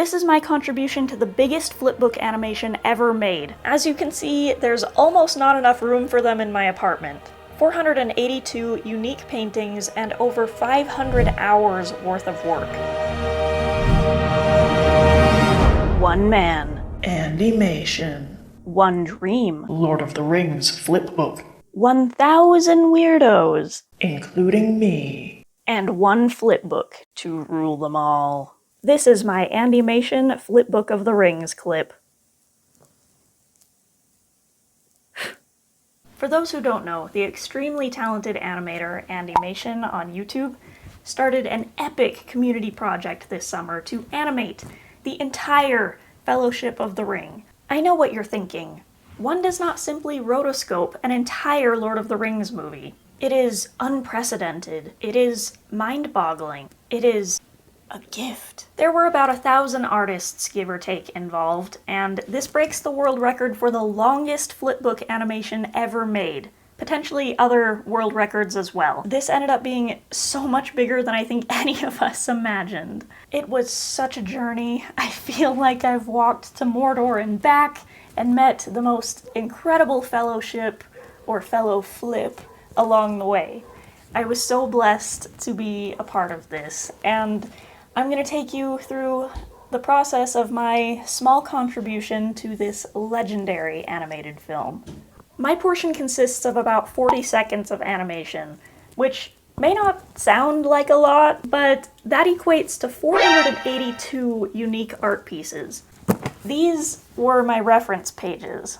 This is my contribution to the biggest flipbook animation ever made. As you can see, there's almost not enough room for them in my apartment. 482 unique paintings and over 500 hours worth of work. One man. Animation. One dream. Lord of the Rings Flipbook. 1,000 weirdos. Including me. And one flipbook to rule them all. This is my animation Flipbook of the Rings clip. For those who don't know, the extremely talented animator Animation on YouTube started an epic community project this summer to animate the entire Fellowship of the Ring. I know what you're thinking. One does not simply rotoscope an entire Lord of the Rings movie. It is unprecedented. It is mind-boggling. It is a gift. There were about 1,000 artists, give or take, involved, and this breaks the world record for the longest flipbook animation ever made. Potentially other world records as well. This ended up being so much bigger than I think any of us imagined. It was such a journey. I feel like I've walked to Mordor and back and met the most incredible fellowship, or fellow flip, along the way. I was so blessed to be a part of this, and I'm going to take you through the process of my small contribution to this legendary animated film. My portion consists of about 40 seconds of animation, which may not sound like a lot, but that equates to 482 unique art pieces. These were my reference pages.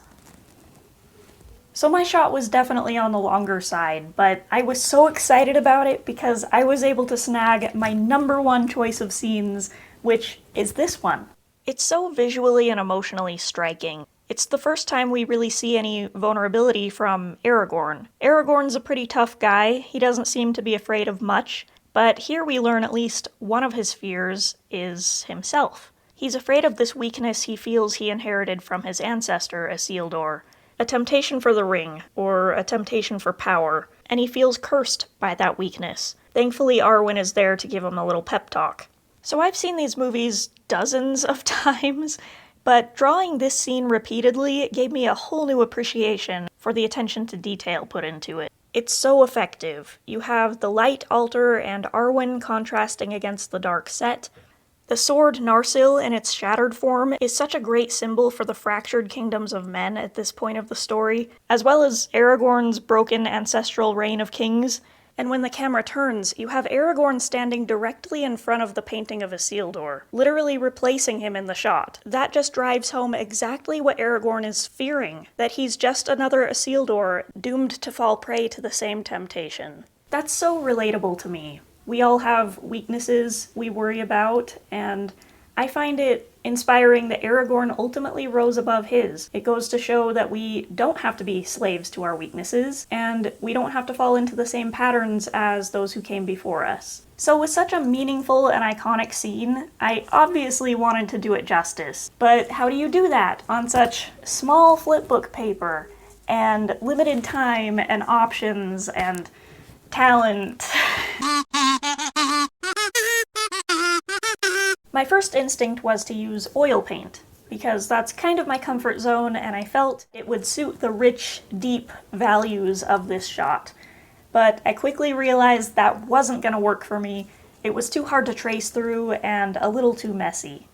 So my shot was definitely on the longer side, but I was so excited about it because I was able to snag my #1 choice of scenes, which is this one. It's so visually and emotionally striking. It's the first time we really see any vulnerability from Aragorn. Aragorn's a pretty tough guy, he doesn't seem to be afraid of much, but here we learn at least one of his fears is himself. He's afraid of this weakness he feels he inherited from his ancestor, Isildur. A temptation for the ring, or a temptation for power, and he feels cursed by that weakness. Thankfully, Arwen is there to give him a little pep talk. So I've seen these movies dozens of times, but drawing this scene repeatedly gave me a whole new appreciation for the attention to detail put into it. It's so effective. You have the light altar and Arwen contrasting against the dark set. The sword Narsil in its shattered form is such a great symbol for the fractured kingdoms of men at this point of the story, as well as Aragorn's broken ancestral reign of kings. And when the camera turns, you have Aragorn standing directly in front of the painting of Isildur, literally replacing him in the shot. That just drives home exactly what Aragorn is fearing, that he's just another Isildur doomed to fall prey to the same temptation. That's so relatable to me. We all have weaknesses we worry about, and I find it inspiring that Aragorn ultimately rose above his. It goes to show that we don't have to be slaves to our weaknesses, and we don't have to fall into the same patterns as those who came before us. So with such a meaningful and iconic scene, I obviously wanted to do it justice. But how do you do that on such small flipbook paper, and limited time, and options, and talent? My first instinct was to use oil paint, because that's kind of my comfort zone, and I felt it would suit the rich, deep values of this shot. But I quickly realized that wasn't going to work for me. It was too hard to trace through and a little too messy.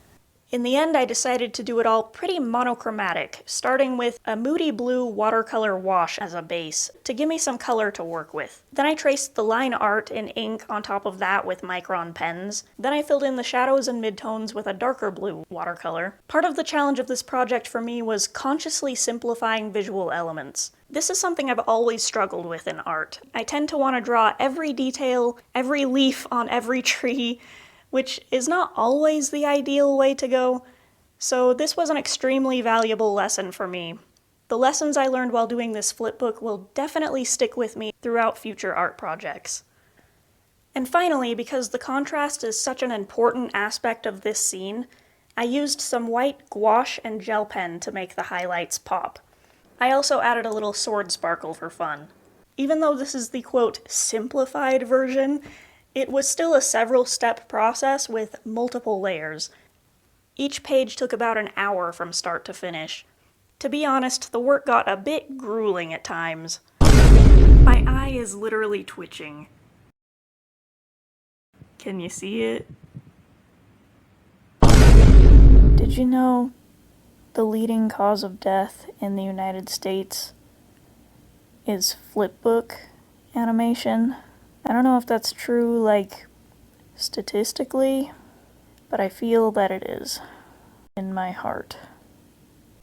In the end, I decided to do it all pretty monochromatic, starting with a moody blue watercolor wash as a base to give me some color to work with. Then I traced the line art in ink on top of that with micron pens. Then I filled in the shadows and midtones with a darker blue watercolor. Part of the challenge of this project for me was consciously simplifying visual elements. This is something I've always struggled with in art. I tend to want to draw every detail, every leaf on every tree, which is not always the ideal way to go, so this was an extremely valuable lesson for me. The lessons I learned while doing this flipbook will definitely stick with me throughout future art projects. And finally, because the contrast is such an important aspect of this scene, I used some white gouache and gel pen to make the highlights pop. I also added a little sword sparkle for fun. Even though this is the quote simplified version, it was still a several-step process with multiple layers. Each page took about an hour from start to finish. To be honest, the work got a bit grueling at times. My eye is literally twitching. Can you see it? Did you know the leading cause of death in the United States is Flipbook animation? I don't know if that's true, like, statistically, but I feel that it is in my heart.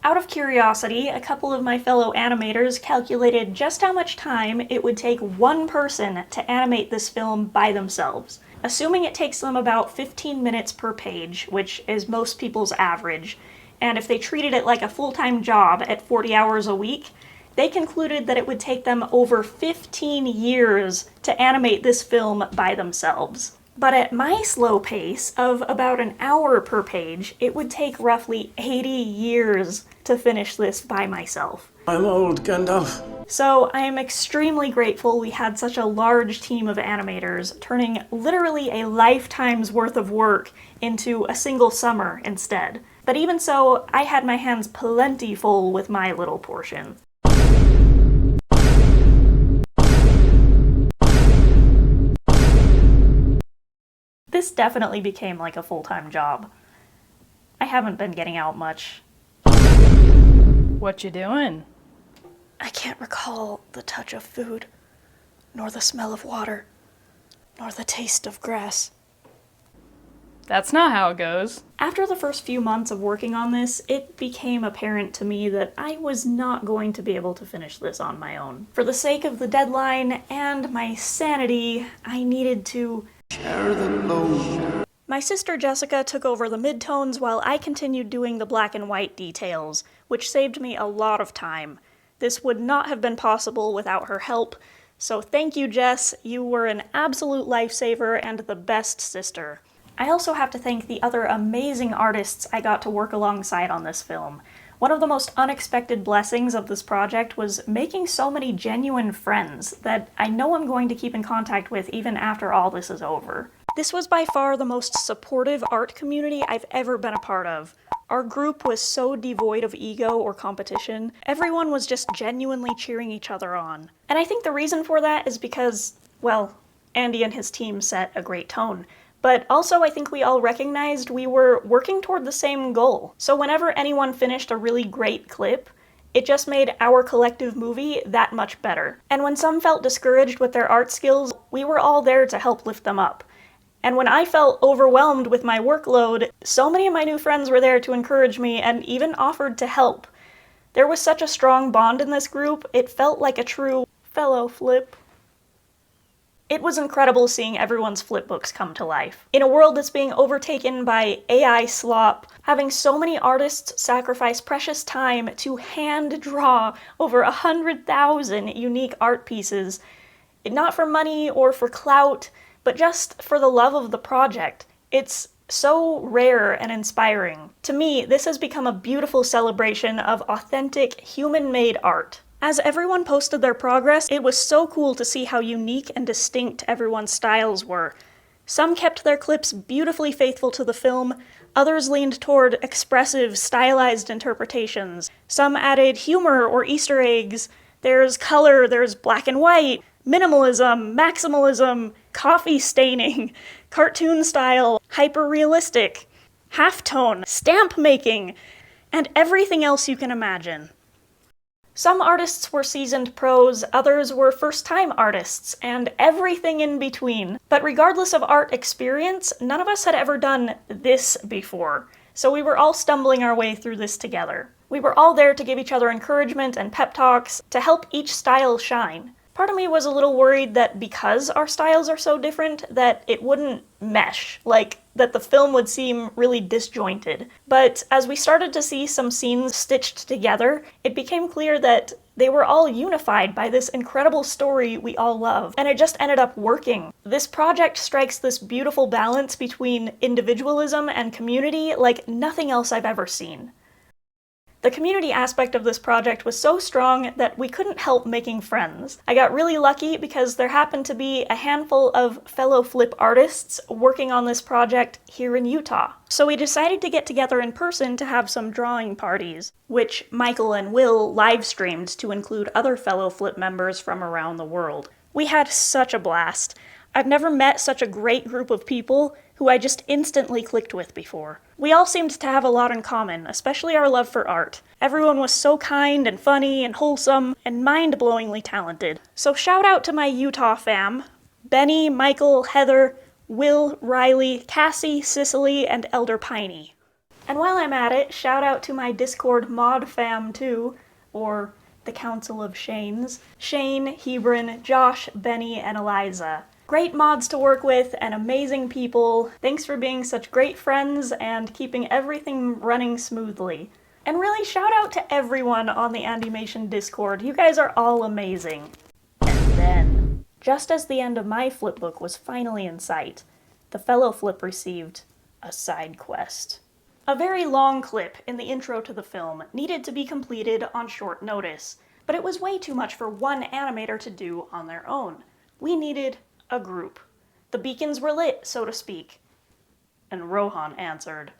Out of curiosity, a couple of my fellow animators calculated just how much time it would take one person to animate this film by themselves. Assuming it takes them about 15 minutes per page, which is most people's average, and if they treated it like a full-time job at 40 hours a week, they concluded that it would take them over 15 years to animate this film by themselves. But at my slow pace of about an hour per page, it would take roughly 80 years to finish this by myself. I'm old, Gandalf. So I am extremely grateful we had such a large team of animators, turning literally a lifetime's worth of work into a single summer instead. But even so, I had my hands plenty full with my little portion. This definitely became like a full-time job. I haven't been getting out much. What you doing? I can't recall the touch of food, nor the smell of water, nor the taste of grass. That's not how it goes. After the first few months of working on this, it became apparent to me that I was not going to be able to finish this on my own. For the sake of the deadline and my sanity, I needed to Share the load. My sister Jessica took over the midtones while I continued doing the black and white details, which saved me a lot of time. This would not have been possible without her help, so thank you, Jess. You were an absolute lifesaver and the best sister. I also have to thank the other amazing artists I got to work alongside on this film. One of the most unexpected blessings of this project was making so many genuine friends that I know I'm going to keep in contact with even after all this is over. This was by far the most supportive art community I've ever been a part of. Our group was so devoid of ego or competition. Everyone was just genuinely cheering each other on. And I think the reason for that is because, well, Andy and his team set a great tone. But also I think we all recognized we were working toward the same goal. So whenever anyone finished a really great clip, it just made our collective movie that much better. And when some felt discouraged with their art skills, we were all there to help lift them up. And when I felt overwhelmed with my workload, so many of my new friends were there to encourage me and even offered to help. There was such a strong bond in this group, it felt like a true fellow flip. It was incredible seeing everyone's flipbooks come to life. In a world that's being overtaken by AI slop, having so many artists sacrifice precious time to hand draw over 100,000 unique art pieces, not for money or for clout, but just for the love of the project. It's so rare and inspiring. To me, this has become a beautiful celebration of authentic, human-made art. As everyone posted their progress, it was so cool to see how unique and distinct everyone's styles were. Some kept their clips beautifully faithful to the film, others leaned toward expressive, stylized interpretations. Some added humor or Easter eggs. There's color, there's black and white, minimalism, maximalism, coffee staining, cartoon style, hyper-realistic, halftone, stamp making, and everything else you can imagine. Some artists were seasoned pros, others were first-time artists, and everything in between. But regardless of art experience, none of us had ever done this before, so we were all stumbling our way through this together. We were all there to give each other encouragement and pep talks, to help each style shine. Part of me was a little worried that because our styles are so different, that it wouldn't mesh, like that the film would seem really disjointed. But as we started to see some scenes stitched together, it became clear that they were all unified by this incredible story we all love, and it just ended up working. This project strikes this beautiful balance between individualism and community like nothing else I've ever seen. The community aspect of this project was so strong that we couldn't help making friends. I got really lucky because there happened to be a handful of fellow Flip artists working on this project here in Utah. So we decided to get together in person to have some drawing parties, which Michael and Will live-streamed to include other fellow Flip members from around the world. We had such a blast. I've never met such a great group of people who I just instantly clicked with before. We all seemed to have a lot in common, especially our love for art. Everyone was so kind and funny and wholesome and mind-blowingly talented. So shout out to my Utah fam, Benny, Michael, Heather, Will, Riley, Cassie, Cicely, and Elder Piney. And while I'm at it, shout out to my Discord mod fam too, or the Council of Shanes. Shane, Hebron, Josh, Benny, and Eliza. Great mods to work with and amazing people. Thanks for being such great friends and keeping everything running smoothly. And really shout out to everyone on the Animation Discord. You guys are all amazing. And then, just as the end of my Flipbook was finally in sight, the fellow Flip received a side quest. A very long clip in the intro to the film needed to be completed on short notice, but it was way too much for one animator to do on their own. We needed a group. The beacons were lit, so to speak. And Rohan answered.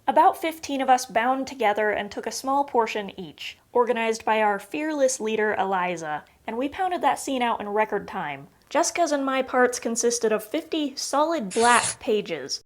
About 15 of us bound together and took a small portion each, organized by our fearless leader Eliza, and we pounded that scene out in record time. Jessica's and my parts consisted of 50 solid black pages.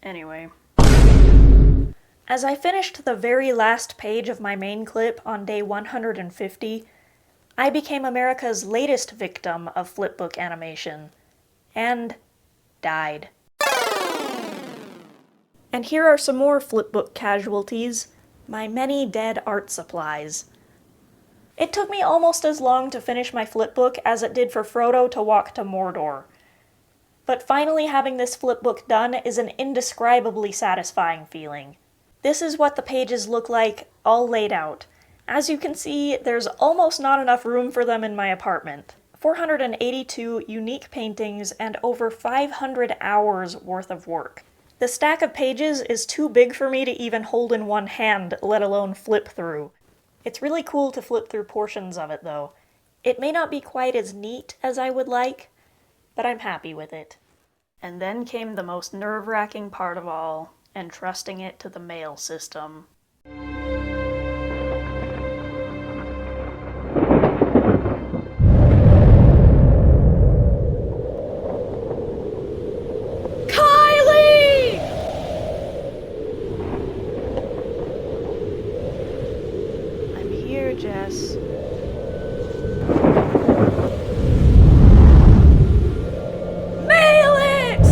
Anyway. As I finished the very last page of my main clip on day 150, I became America's latest victim of Flipbook animation, and died. And here are some more Flipbook casualties, my many dead art supplies. It took me almost as long to finish my Flipbook as it did for Frodo to walk to Mordor. But finally having this Flipbook done is an indescribably satisfying feeling. This is what the pages look like, all laid out. As you can see, there's almost not enough room for them in my apartment. 482 unique paintings and over 500 hours worth of work. The stack of pages is too big for me to even hold in one hand, let alone flip through. It's really cool to flip through portions of it, though. It may not be quite as neat as I would like, but I'm happy with it. And then came the most nerve-wracking part of all, entrusting it to the mail system. Kylie! I'm here, Jess. Mail it!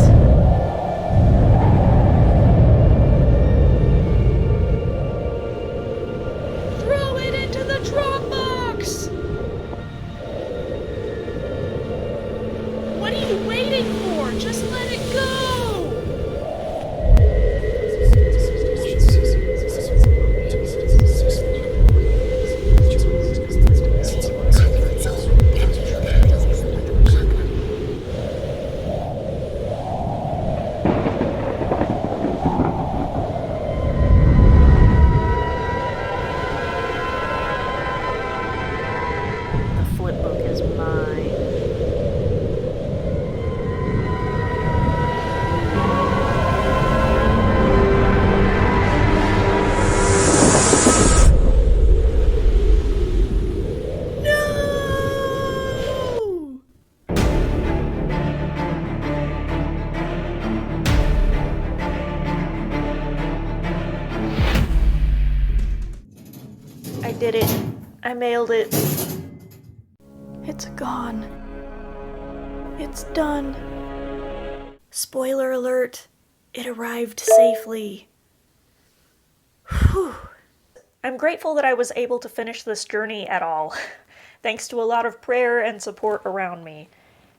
did it. I mailed it. It's gone. It's done. Spoiler alert, it arrived safely. Whew. I'm grateful that I was able to finish this journey at all, thanks to a lot of prayer and support around me.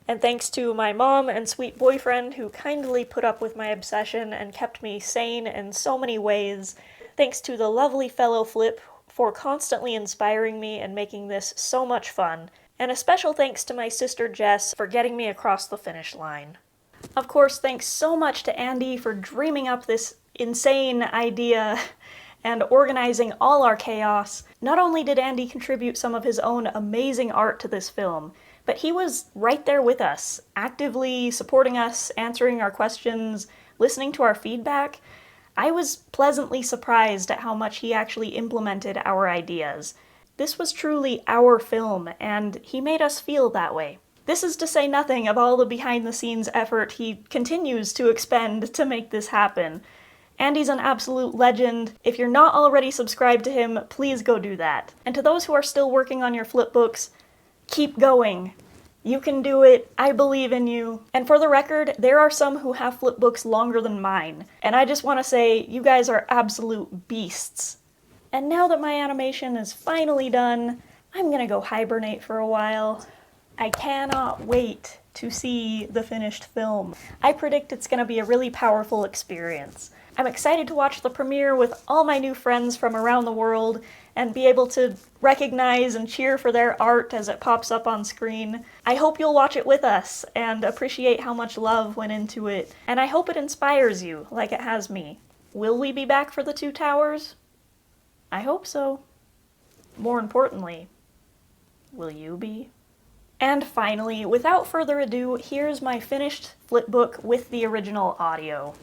And thanks to my mom and sweet boyfriend who kindly put up with my obsession and kept me sane in so many ways. Thanks to the lovely fellow Flip for constantly inspiring me and making this so much fun. And a special thanks to my sister Jess for getting me across the finish line. Of course, thanks so much to Andy for dreaming up this insane idea and organizing all our chaos. Not only did Andy contribute some of his own amazing art to this film, but he was right there with us, actively supporting us, answering our questions, listening to our feedback. I was pleasantly surprised at how much he actually implemented our ideas. This was truly our film, and he made us feel that way. This is to say nothing of all the behind-the-scenes effort he continues to expend to make this happen. Andy's an absolute legend. If you're not already subscribed to him, please go do that. And to those who are still working on your flipbooks, keep going. You can do it. I believe in you. And for the record, there are some who have flipbooks longer than mine. And I just want to say, you guys are absolute beasts. And now that my animation is finally done, I'm gonna go hibernate for a while. I cannot wait to see the finished film. I predict it's gonna be a really powerful experience. I'm excited to watch the premiere with all my new friends from around the world and be able to recognize and cheer for their art as it pops up on screen. I hope you'll watch it with us and appreciate how much love went into it. And I hope it inspires you like it has me. Will we be back for the Two Towers? I hope so. More importantly, will you be? And finally, without further ado, here's my finished flipbook with the original audio.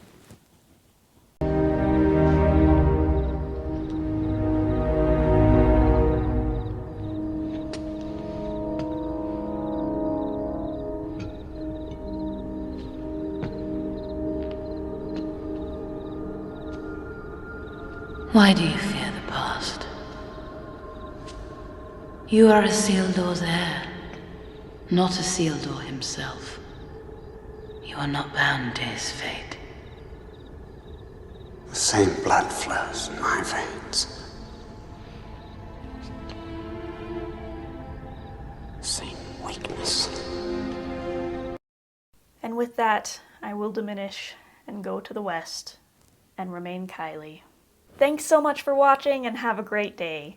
Why do you fear the past? You are Isildur's heir, not Isildur himself. You are not bound to his fate. The same blood flows in my veins. Same weakness. And with that, I will diminish and go to the west and remain Kylie. Thanks so much for watching and have a great day.